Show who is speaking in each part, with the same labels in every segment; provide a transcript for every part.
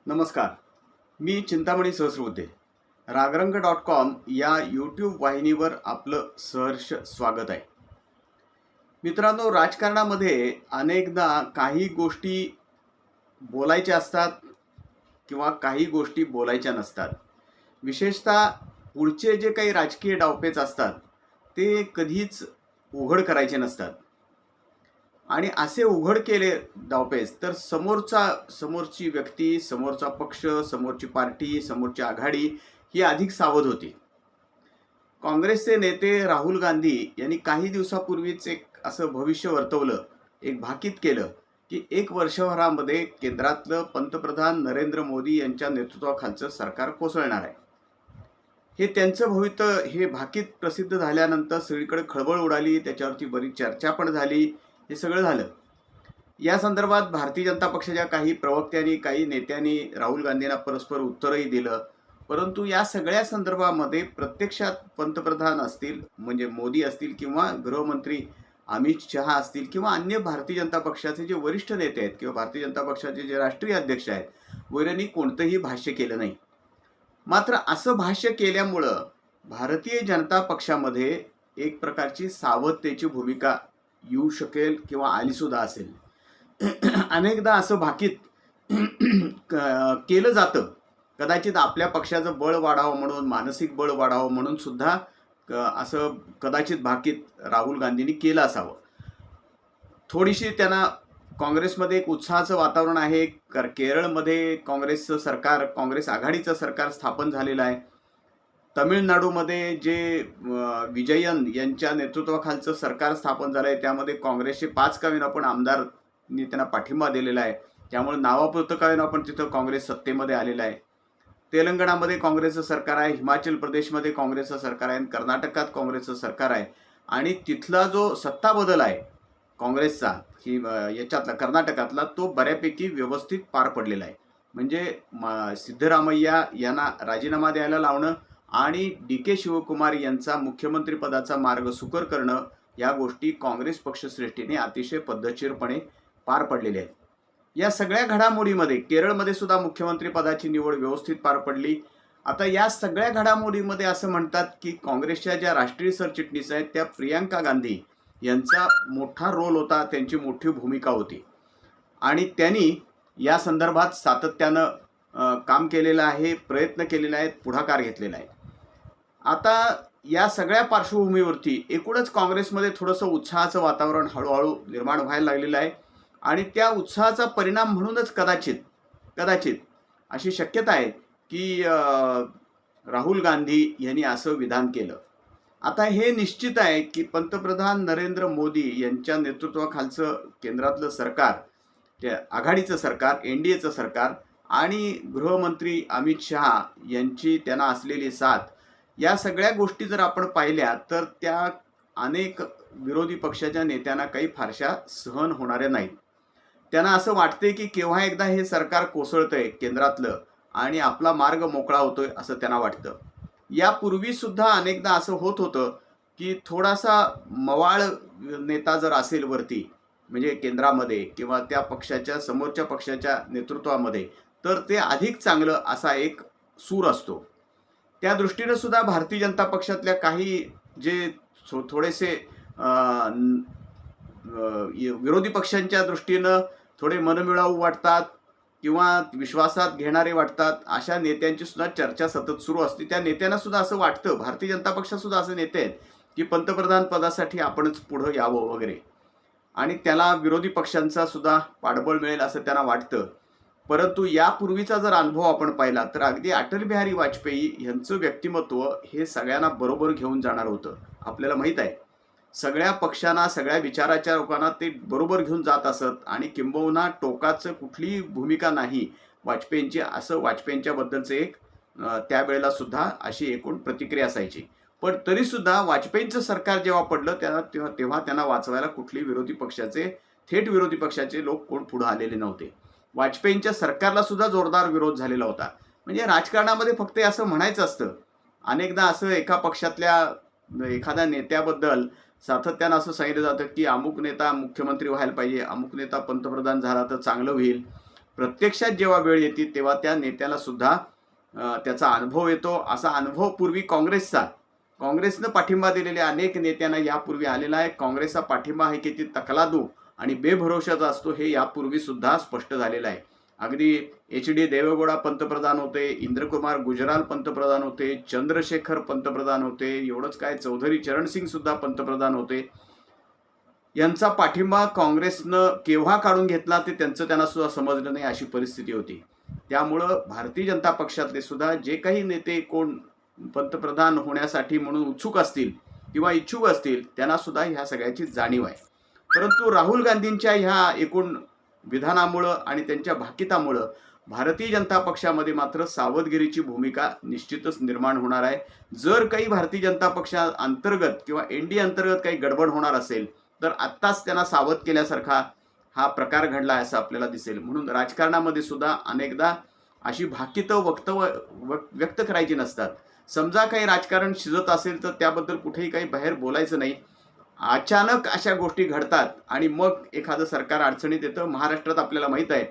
Speaker 1: नमस्कार. मी चिंतामणी सहस्रबुद्धे. रागरंग.com या यूट्यूब वाहिनीवर आपलं सहर्ष स्वागत आहे. मित्रांनो, राजकारणामध्ये अनेकदा काही गोष्टी बोलायच्या असतात किंवा काही गोष्टी बोलायच्या नसतात. विशेषतः पुढचे जे काही राजकीय डावपेच असतात ते कधीच उघड करायचे नसतात. आणि असे उघड केले डावपेच तर समोरची व्यक्ती, समोरचा पक्ष, समोरची पार्टी, समोरची आघाडी ही अधिक सावध होती. काँग्रेसचे नेते राहुल गांधी यांनी काही दिवसापूर्वीच एक असं भविष्य वर्तवलं, एक भाकीत केलं की 1 वर्षभरामध्ये केंद्रातलं पंतप्रधान नरेंद्र मोदी यांच्या नेतृत्वाखालचं सरकार कोसळणार आहे. हे त्यांचं भविष्य हे भाकीत प्रसिद्ध झाल्यानंतर सगळीकडे खळबळ उडाली, त्याच्यावरती बरीच चर्चा पण झाली. हे सगळं झालं. या संदर्भात भारतीय जनता पक्षाच्या काही प्रवक्त्यांनी, काही नेत्यांनी राहुल गांधींना परस्पर उत्तरही दिलं. परंतु या सगळ्या संदर्भामध्ये प्रत्यक्षात पंतप्रधान असतील म्हणजे मोदी असतील किंवा गृहमंत्री अमित शहा असतील किंवा अन्य भारतीय जनता पक्षाचे जे वरिष्ठ नेते आहेत किंवा भारतीय जनता पक्षाचे जे राष्ट्रीय अध्यक्ष आहेत, वगैरेंनी कोणतंही भाष्य केलं नाही. मात्र असं भाष्य केल्यामुळं भारतीय जनता पक्षामध्ये एक प्रकारची सावधतेची भूमिका येऊ शकेल किंवा आली सुद्धा असेल. अनेकदा असं भाकीत केलं जातं. कदाचित आपल्या पक्षाचं बळ वाढावं म्हणून, मानसिक बळ वाढावं म्हणून सुद्धा असं कदाचित भाकीत राहुल गांधींनी केलं असावं. थोडीशी त्यांना काँग्रेसमध्ये एक उत्साहाचं वातावरण आहे. केरळमध्ये काँग्रेसचं सरकार, काँग्रेस आघाडीचं सरकार स्थापन झालेलं आहे. तमिळनाडूमध्ये जे विजयन यांच्या नेतृत्वाखालचं सरकार स्थापन झालं आहे, त्यामध्ये काँग्रेसचे 5 का होईना पण आमदारांनी त्यांना पाठिंबा दिलेला आहे. त्यामुळे नावापुरतं का होईना पण तिथं काँग्रेस सत्तेमध्ये आलेलं आहे. तेलंगणामध्ये काँग्रेसचं सरकार आहे, हिमाचल प्रदेशमध्ये काँग्रेसचं सरकार आहे, कर्नाटकात काँग्रेसचं सरकार आहे. आणि तिथला जो सत्ता बदल आहे काँग्रेसचा की याच्यातला कर्नाटकातला, तो बऱ्यापैकी व्यवस्थित पार पडलेला आहे. म्हणजे सिद्धरामय्या यांना राजीनामा द्यायला लावणं आणि डी.के. शिवकुमार यांचा मुख्यमंत्रीपदाचा मार्ग सुकर करणं, या गोष्टी काँग्रेस पक्षश्रेष्ठीने अतिशय पद्धतशीरपणे पार पडलेल्या आहेत. या सगळ्या घडामोडीमध्ये केरळमध्ये सुद्धा मुख्यमंत्रीपदाची निवड व्यवस्थित पार पडली. आता या सगळ्या घडामोडीमध्ये असं म्हणतात की काँग्रेसच्या ज्या राष्ट्रीय सरचिटणीस आहेत त्या प्रियांका गांधी यांचा मोठा रोल होता, त्यांची मोठी भूमिका होती आणि त्यांनी या संदर्भात सातत्यानं काम केलेलं आहे, प्रयत्न केलेले आहेत, पुढाकार घेतलेला आहे. आता या सगळ्या पार्श्वभूमीवरती एकूणच काँग्रेसमध्ये थोडंसं उत्साहाचं वातावरण हळूहळू निर्माण व्हायला लागलेलं आहे आणि त्या उत्साहाचा परिणाम म्हणूनच कदाचित अशी शक्यता आहे की राहुल गांधी यांनी असं विधान केलं. आता हे निश्चित आहे की पंतप्रधान नरेंद्र मोदी यांच्या नेतृत्वाखालचं केंद्रातलं सरकार, त्या आघाडीचं सरकार, NDAचं सरकार आणि गृहमंत्री अमित शहा यांची त्यांना असलेली साथ, या सगळ्या गोष्टी जर आपण पाहिल्या तर त्या अनेक विरोधी पक्षाच्या नेत्यांना काही फारशा सहन होणाऱ्या नाहीत. त्यांना असं वाटते की केव्हा एकदा हे सरकार कोसळतंय केंद्रातलं आणि आपला मार्ग मोकळा होतोय असं त्यांना वाटतं. यापूर्वी सुद्धा अनेकदा असं होत होतं की थोडासा मवाळ नेता जर असेल वरती म्हणजे केंद्रामध्ये किंवा त्या पक्षाच्या समोरच्या पक्षाच्या नेतृत्वामध्ये, तर ते अधिक चांगलं असा एक सूर असतो. त्या दृष्टीनं सुद्धा भारतीय जनता पक्षातल्या काही जे थोडेसे विरोधी पक्षांच्या दृष्टीनं थोडे मनमिळावू वाटतात किंवा विश्वासात घेणारे वाटतात, अशा नेत्यांची सुद्धा चर्चा सतत सुरू असते. त्या नेत्यांना सुद्धा असं वाटतं, भारतीय जनता पक्षात सुद्धा असे नेते आहेत की पंतप्रधान पदासाठी आपणच पुढं यावं वगैरे, आणि त्याला विरोधी पक्षांचा सुद्धा पाठबळ मिळेल असं त्यांना वाटतं. परंतु यापूर्वीचा जर अनुभव आपण पाहिला तर अगदी अटल बिहारी वाजपेयी यांचं व्यक्तिमत्व हे सगळ्यांना बरोबर घेऊन जाणार होतं. आपल्याला माहीत आहे, सगळ्या पक्षांना, सगळ्या विचाराच्या लोकांना ते बरोबर घेऊन जात असत आणि किंबहुना टोकाचं कुठलीही भूमिका नाही वाजपेयींची, असं वाजपेयींच्याबद्दलचं एक त्यावेळेला सुद्धा अशी एकूण प्रतिक्रिया असायची. पण तरीसुद्धा वाजपेयींचं सरकार जेव्हा पडलं तेव्हा त्यांना वाचवायला कुठली थेट विरोधी पक्षाचे लोक कोण पुढे आलेले नव्हते. वाजपेयींच्या सरकारला सुद्धा जोरदार विरोध झालेला होता. म्हणजे राजकारणामध्ये फक्त असं म्हणायचं असतं, अनेकदा असं एका पक्षातल्या एखाद्या नेत्याबद्दल सातत्यानं असं सांगितलं जातं की अमुक नेता मुख्यमंत्री व्हायला पाहिजे, अमुक नेता पंतप्रधान झाला तर चांगलं होईल. प्रत्यक्षात जेव्हा वेळ येते तेव्हा त्या नेत्याला सुद्धा त्याचा अनुभव येतो. असा अनुभव पूर्वी काँग्रेसनं पाठिंबा दिलेल्या अनेक नेत्यांना यापूर्वी आलेला आहे. काँग्रेसचा पाठिंबा आहे किती तकलादू आणि बेभरोशाचा असतो हे यापूर्वी सुद्धा स्पष्ट झालेलं आहे. अगदी HD देवेगौडा पंतप्रधान होते, इंद्रकुमार गुजराल पंतप्रधान होते, चंद्रशेखर पंतप्रधान होते, एवढंच काय चौधरी चरणसिंग सुद्धा पंतप्रधान होते. यांचा पाठिंबा काँग्रेसनं केव्हा काढून घेतला ते त्यांना सुद्धा समजलं नाही, अशी परिस्थिती होती. त्यामुळं भारतीय जनता पक्षातले सुद्धा जे काही नेते कोण पंतप्रधान होण्यासाठी म्हणून उत्सुक असतील किंवा इच्छुक असतील त्यांना सुद्धा ह्या सगळ्याची जाणीव आहे. परंतु राहुल गांधींच्या ह्या एकूण विधानामुळं आणि त्यांच्या भाकितामुळं भारतीय जनता पक्षामध्ये मात्र सावधगिरीची भूमिका निश्चितच निर्माण होणार आहे. जर काही भारतीय जनता पक्षा अंतर्गत किंवा NDA अंतर्गत काही गडबड होणार असेल तर आत्ताच त्यांना सावध केल्यासारखा हा प्रकार घडला असं आपल्याला दिसेल. म्हणून राजकारणामध्ये सुद्धा अनेकदा अशी भाकितं व्यक्त करायची नसतात. समजा काही राजकारण शिजत असेल तर त्याबद्दल कुठेही काही बाहेर बोलायचं नाही. अचानक अशा गोष्टी घडतात आणि मग एखादं सरकार अडचणीत येतं. महाराष्ट्रात आपल्याला माहीत आहे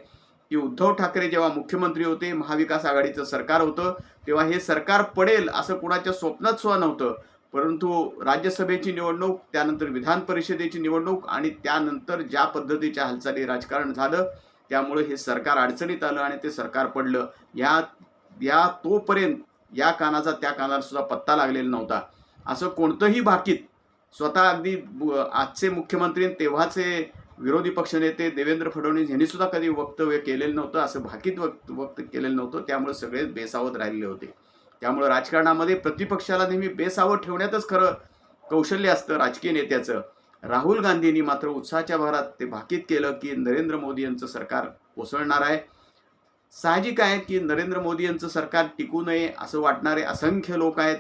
Speaker 1: की उद्धव ठाकरे जेव्हा मुख्यमंत्री होते, महाविकास आघाडीचं सरकार होतं, तेव्हा हे सरकार पडेल असं कुणाच्या स्वप्नात सुद्धा नव्हतं. परंतु राज्यसभेची निवडणूक, त्यानंतर विधान परिषदेची निवडणूक आणि त्यानंतर ज्या पद्धतीच्या हालचाली राजकारण झालं त्यामुळे हे सरकार अडचणीत आलं आणि ते सरकार पडलं. या तोपर्यंत या कानाचा त्या कानाला सुद्धा पत्ता लागलेला नव्हता. असं कोणतंही भाकीत स्वतः अगदी आजचे मुख्यमंत्री तेव्हाचे विरोधी पक्षनेते देवेंद्र फडणवीस यांनी सुद्धा कधी वक्तव्य केलेलं नव्हतं. असं भाकीत वक्त केलेलं नव्हतं. त्यामुळे सगळे बेसावध राहिलेले होते. त्यामुळे राजकारणामध्ये प्रतिपक्षाला नेहमी बेसावध ठेवण्यातच खरं कौशल्य असतं राजकीय नेत्याचं. राहुल गांधींनी मात्र उत्साहाच्या भरात ते भाकीत केलं की नरेंद्र मोदी यांचं सरकार कोसळणार आहे. साहजिक आहे की नरेंद्र मोदी यांचं सरकार टिकू नये असं वाटणारे असंख्य लोक आहेत.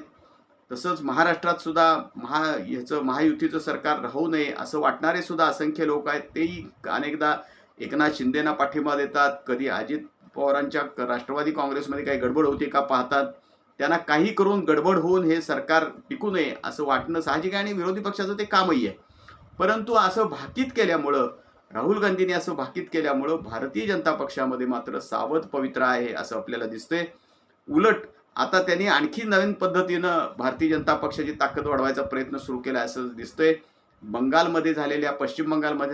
Speaker 1: तसंच महाराष्ट्रात सुद्धा महायुतीचं सरकार राहू नये असं वाटणारे सुद्धा असंख्य लोक आहेत. तेही अनेकदा एकनाथ शिंदेना पाठिंबा देतात, कधी अजित पवारांच्या राष्ट्रवादी काँग्रेसमध्ये काही गडबड होती का पाहतात. त्यांना काही करून गडबड होऊन हे सरकार टिकू नये असं वाटणं साहजिक आहे आणि विरोधी पक्षाचं ते कामही आहे. परंतु असं भाकीत केल्यामुळं, राहुल गांधींनी असं भाकीत केल्यामुळं भारतीय जनता पक्षामध्ये मात्र सावध पवित्र आहे असं आपल्याला दिसतंय. उलट आता त्यांनी आणखी नवीन पद्धतीनं भारतीय जनता पक्षाची ताकद वाढवायचा प्रयत्न सुरू केला असं दिसतंय. पश्चिम बंगालमध्ये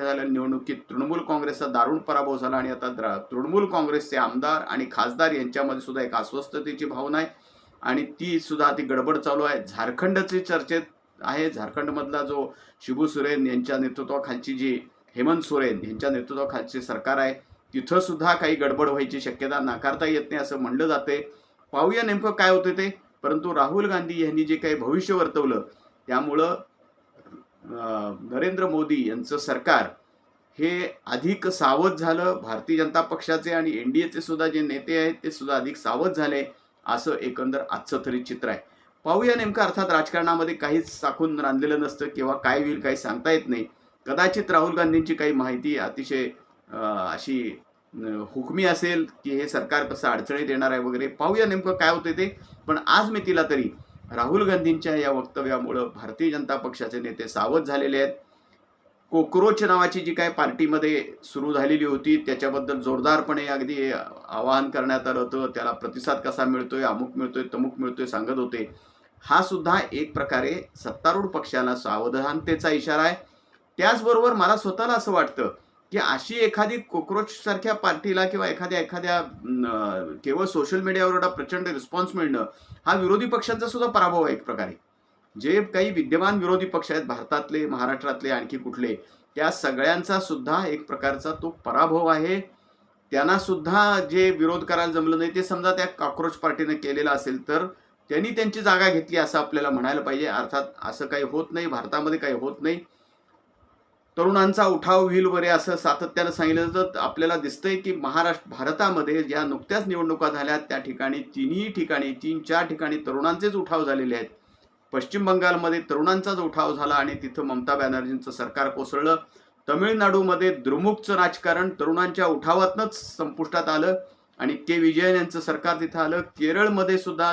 Speaker 1: झालेल्या निवडणुकीत तृणमूल काँग्रेसचा दारुण पराभव झाला आणि आता तृणमूल काँग्रेसचे आमदार आणि खासदार यांच्यामध्ये सुद्धा एक अस्वस्थतेची भावना आहे आणि ती सुद्धा ती गडबड चालू आहे. झारखंडची चर्चेत आहे. झारखंडमधला जो शिबू सोरेन यांच्या नेतृत्वाखालची जी हेमंत सोरेन यांच्या नेतृत्वाखालची सरकार आहे तिथं सुद्धा काही गडबड व्हायची शक्यता नाकारता येत नाही असं म्हणलं जाते. पाहूया नेमकं काय होतं ते. परंतु राहुल गांधी यांनी जे काही भविष्य वर्तवलं त्यामुळं नरेंद्र मोदी यांचं सरकार हे अधिक सावध झालं. भारतीय जनता पक्षाचे आणि NDAचे सुद्धा जे नेते आहेत ते सुद्धा अधिक सावध झाले असं एकंदर आजचं तरी चित्र आहे. पाहूया नेमकं. अर्थात राजकारणामध्ये काहीच साखून रांधलेलं नसतं. केव्हा काय होईल काही सांगता येत नाही. कदाचित राहुल गांधींची काही माहिती अतिशय अशी हुकमी असेल की हे सरकार कसं अडचणीत येणार आहे वगैरे. पाहूया नेमकं काय होतं ते. पण आज मी तिला तरी राहुल गांधींच्या या वक्तव्यामुळं भारतीय जनता पक्षाचे नेते सावध झालेले आहेत. कोक्रोच नावाची जी काय पार्टीमध्ये सुरू झालेली होती त्याच्याबद्दल जोरदारपणे अगदी आवाहन करण्यात आलं होतं. त्याला प्रतिसाद कसा मिळतोय, अमुक मिळतोय तमुक मिळतोय सांगत होते. हा सुद्धा एक प्रकारे सत्तारूढ पक्षाला सावधानतेचा इशारा आहे. त्याचबरोबर मला स्वतःला असं वाटतं की अशी एखादी कोक्रोच सारख्या पार्टीला किंवा एखाद्या केवळ सोशल मीडियावर प्रचंड रिस्पॉन्स मिळणं हा विरोधी पक्षांचा सुद्धा पराभव आहे एक प्रकारे. जे काही विद्यमान विरोधी पक्ष आहेत भारतातले, महाराष्ट्रातले, आणखी कुठले, त्या सगळ्यांचा सुद्धा एक प्रकारचा तो पराभव आहे. त्यांना सुद्धा जे विरोध करायला जमलं नाही ते समजा त्या कॉक्रोच पार्टीने केलेलं असेल तर त्यांनी त्यांची जागा घेतली असं आपल्याला म्हणायला पाहिजे. अर्थात असं काही होत नाही, भारतामध्ये काही होत नाही. तरुणांचा उठाव होईल वगैरे असं सातत्यानं सांगितलं तर आपल्याला दिसतंय की भारतामध्ये ज्या नुकत्याच निवडणुका झाल्या त्या ठिकाणी 3-4 ठिकाणी तरुणांचेच उठाव झालेले आहेत. पश्चिम बंगालमध्ये तरुणांचाच उठाव झाला आणि तिथं ममता बॅनर्जींचं सरकार कोसळलं. तमिळनाडूमध्ये द्रुमुकचं राजकारण तरुणांच्या उठावातनंच संपुष्टात आलं आणि विजयन यांचं सरकार तिथं आलं. केरळमध्ये सुद्धा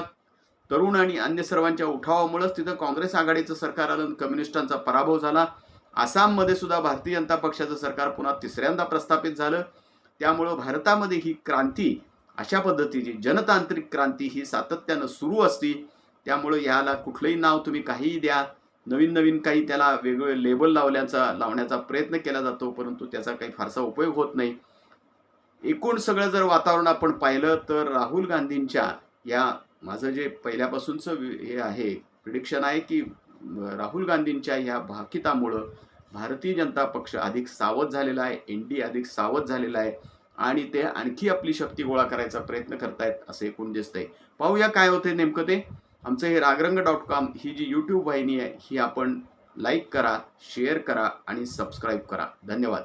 Speaker 1: तरुण आणि अन्य सर्वांच्या उठावामुळेच तिथं काँग्रेस आघाडीचं सरकार आलं, कम्युनिस्टांचा पराभव झाला. आसाममध्ये सुद्धा भारतीय जनता पक्षाचं सरकार पुन्हा तिसऱ्यांदा प्रस्थापित झालं. त्यामुळं भारतामध्ये ही क्रांती अशा पद्धतीची जनतांत्रिक क्रांती ही सातत्यानं सुरू असती. त्यामुळं याला कुठलंही नाव तुम्ही काहीही द्या, नवीन नवीन काही त्याला वेगवेगळे लेबल लावण्याचा प्रयत्न केला जातो, परंतु त्याचा काही फारसा उपयोग होत नाही. एकूण सगळं जर वातावरण आपण पाहिलं तर राहुल गांधींच्या या माझं जे पहिल्यापासूनचं हे आहे प्रिडिक्शन आहे की राहुल गांधींच्या या भाकितामुळं भारतीय जनता पक्ष अधिक सावध झालेला आहे, NDA अधिक सावध झालेला आहे आणि ते आणखी आपली शक्ती गोळा करायचा प्रयत्न करतायत असं एकूण दिसतंय. पाहूया काय होते नेमकं ते. आमचं हे रागरंग.com ही जी YouTube वाहिनी आहे ही आपण लाईक करा, शेअर करा आणि सबस्क्राईब करा. धन्यवाद.